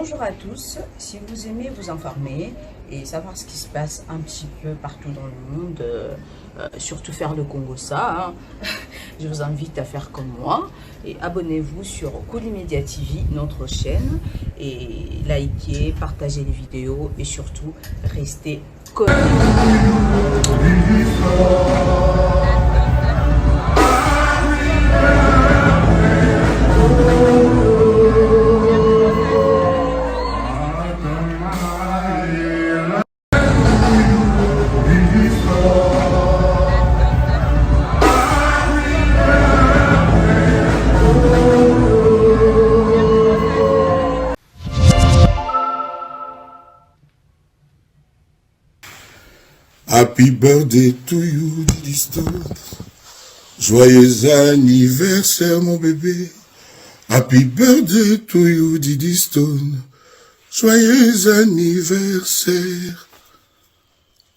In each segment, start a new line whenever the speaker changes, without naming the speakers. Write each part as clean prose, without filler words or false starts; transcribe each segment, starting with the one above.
Bonjour à tous, si vous aimez vous informer et savoir ce qui se passe un petit peu partout dans le monde, surtout faire le Congo ça, je vous invite à faire comme moi et abonnez-vous sur Colimedia TV, notre chaîne, et likez, partagez les vidéos et surtout restez connectés.
Happy birthday to you, Diddy Stone. Joyeux anniversaire, mon bébé. Happy birthday to you, Diddy Stone. Joyeux anniversaire.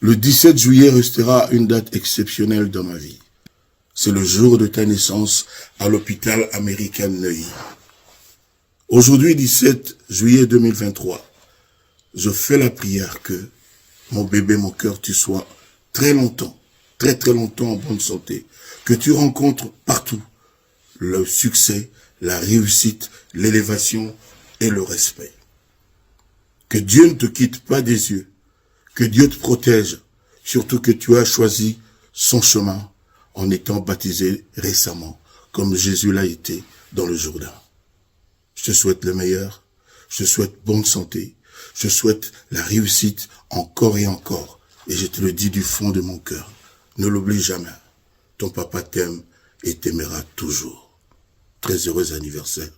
Le 17 juillet restera une date exceptionnelle dans ma vie. C'est le jour de ta naissance à l'hôpital américain de Neuilly. Aujourd'hui, 17 juillet 2023, je fais la prière que mon bébé, mon cœur, tu sois très longtemps en bonne santé. Que tu rencontres partout le succès, la réussite, l'élévation et le respect. Que Dieu ne te quitte pas des yeux. Que Dieu te protège. Surtout que tu as choisi son chemin en étant baptisé récemment, comme Jésus l'a été dans le Jourdain. Je te souhaite le meilleur. Je te souhaite bonne santé. Je souhaite la réussite encore et encore. Et je te le dis du fond de mon cœur. Ne l'oublie jamais. Ton papa t'aime et t'aimera toujours. Très heureux anniversaire,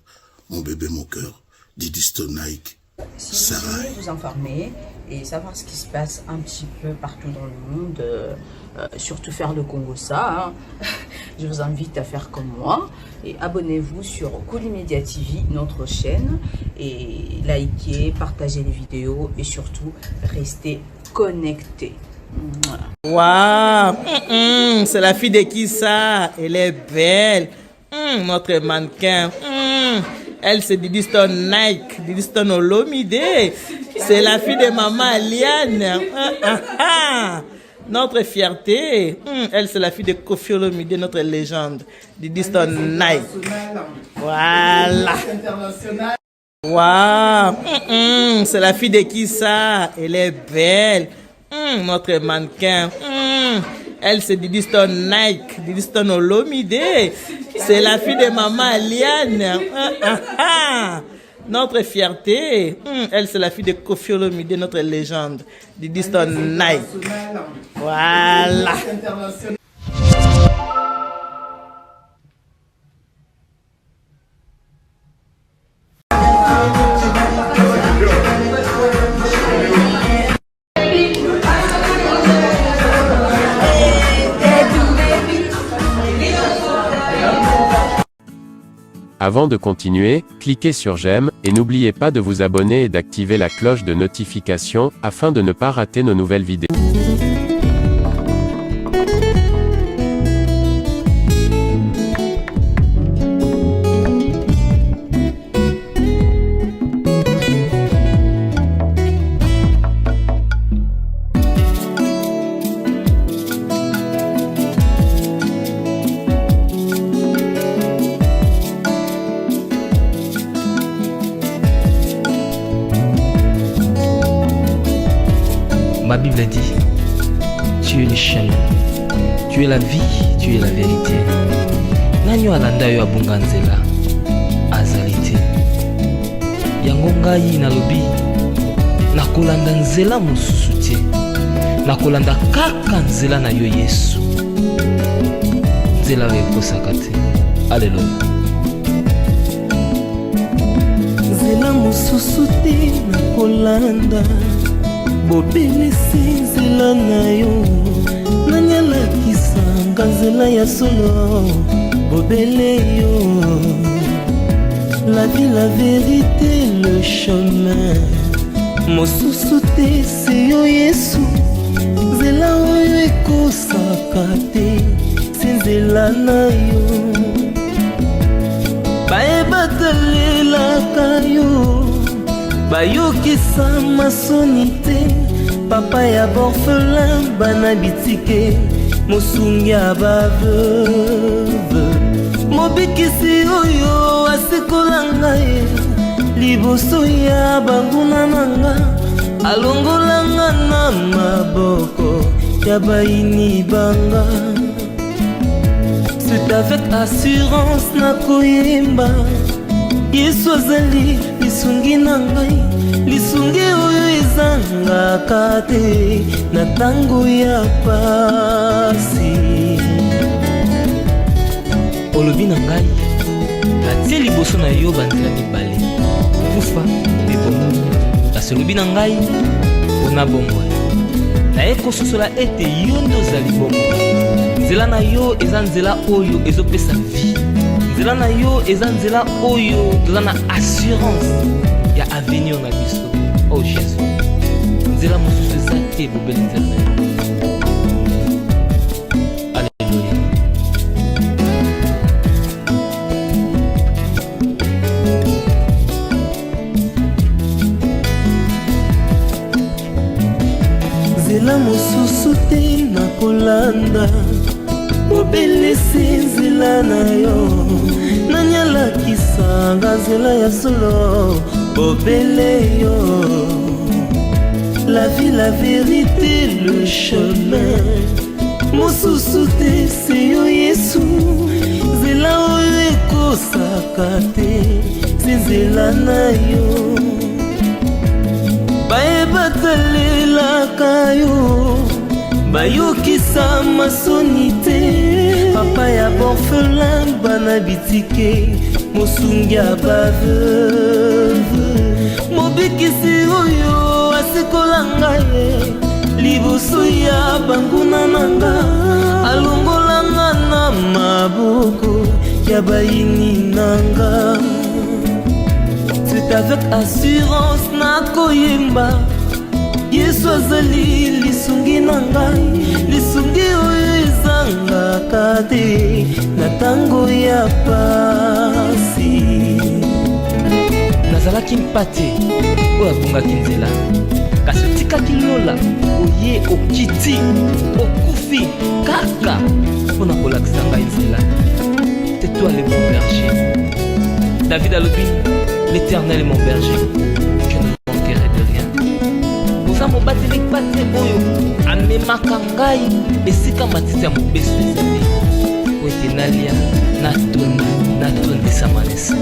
mon bébé, mon cœur. Diddy Stone Nike.
Si vous voulez vous informer et savoir ce qui se passe un petit peu partout dans le monde, surtout faire le Congo ça, je vous invite à faire comme moi et abonnez-vous sur Colimedia TV, notre chaîne, et likez, partagez les vidéos et surtout restez connectés.
Waouh, c'est la fille de qui ça? Elle est belle. Notre mannequin. Elle, c'est Diddy Stone Nike, Diddy Stone Olomide. C'est la fille de maman Aliane. Notre fierté. Elle, c'est la fille de Kofi Olomide, notre légende. Diddy Stone Nike. Voilà. Waouh, c'est la fille de qui ça? Elle est belle. Notre mannequin. Elle, c'est Diddy Stone Nike, Diddy Stone Olomide. C'est la fille de maman Aliane. Notre fierté. Elle, c'est la fille de Kofi Olomide, notre légende. Diddy Stone Nike. Voilà.
Avant de continuer, cliquez sur j'aime, et n'oubliez pas de vous abonner et d'activer la cloche de notification, afin de ne pas rater nos nouvelles vidéos.
Ma Bible dit, tu es le chemin, tu es la vie, tu es la vérité. Nani alanda yo abunga nzela azali te. Yango ngai nalobi nakolanda nzela mosusu te. Nakolanda kaka nzela na yo Yesu. Nzela oyo ekosaka te. Alleluya.
Nzela mosusu te nakolanda. Bobelisi nzela na yo nani alakisanga nzela ya solo bobele yo. La vie, la vérité, le chemin mosusu te se yo Yesu. Nzela oyo ekosaka te se nzela na yo. Bayebatalelaka yo bayokisa masoni te papa ya borphelin bana bitike mosungi ya baveuve mobikisi oyo asikola ngai liboso ya banguna nanga alongolanga na maboko ya baini banga. C'est avec assurance nakoyemba Yesu azali lisungi na ngai lisungi oyo ezangaka te na tango ya pasi. Olobi na ngai atie liboso na yo banzela mibale kufa mpe bomoi kasi olobi na ngai mpona bomoi naye kososola ete yo nde ozali bomoi. Nzela na yo eza nzela oyo ezopesa vie. Nzela na yo eza nzela oyo toza na assurance ya avenir na biso. Oh Jésus, nzela mosusu eza te bobeli nzela na yo. Alléluia. Nzela mosusu te nakolanda obelesi nzela na yo nani alakisanga nzela ya solo obele yo. La vie, la vérité, le chemin mosusu te se yo Yesu nzela oyo ekosaka te se nzela na yo. Bayebatalelaka yo bayokisa masoni te papa ya borphelin bana bitike mosungi ya baveuve mobikisi oyo asikola ngai liboso ya banguna nanga alongolanga na maboko ya baini nanga. C'est avec assurance nakoyemba Yesu azali lisungi na ngai lisungi oyo ezangaka te na tango ya pasi. Nazalaki mpate oyo abungaki nzela kasi otikaki lola oye okiti okufi kaka mpona kolakisa ngai nzela. C'est toi le bon berger. David alobi l'Éternel est mon berger, je ne manquerai de rien. Oza mobateli pate oyo amemaka ngai esika matiti ya mobeso ezali po ete nalia natondisa manesa.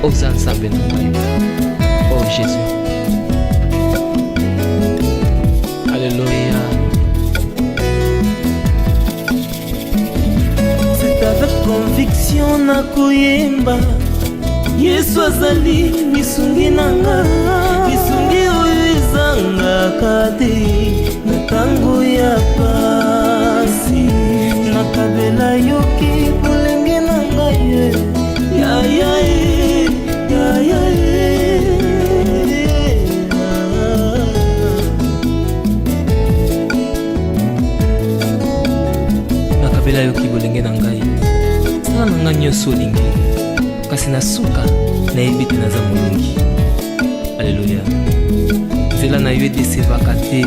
Oza nzambe na ngai. Oh Jésus, alléluia. C'est avec conviction nakoyemba Yesu azali lisungi nanga lisungi oyo ezangaka te na tango ya pasi. Nakabela yoki bolenge na ngai ya ya ya ya nakabela yoki bolenge na ngai sala na ngai nyonso olingi kasi na suka nayebi te naza molungi. Alléluia. Nzela na yo edesevaka te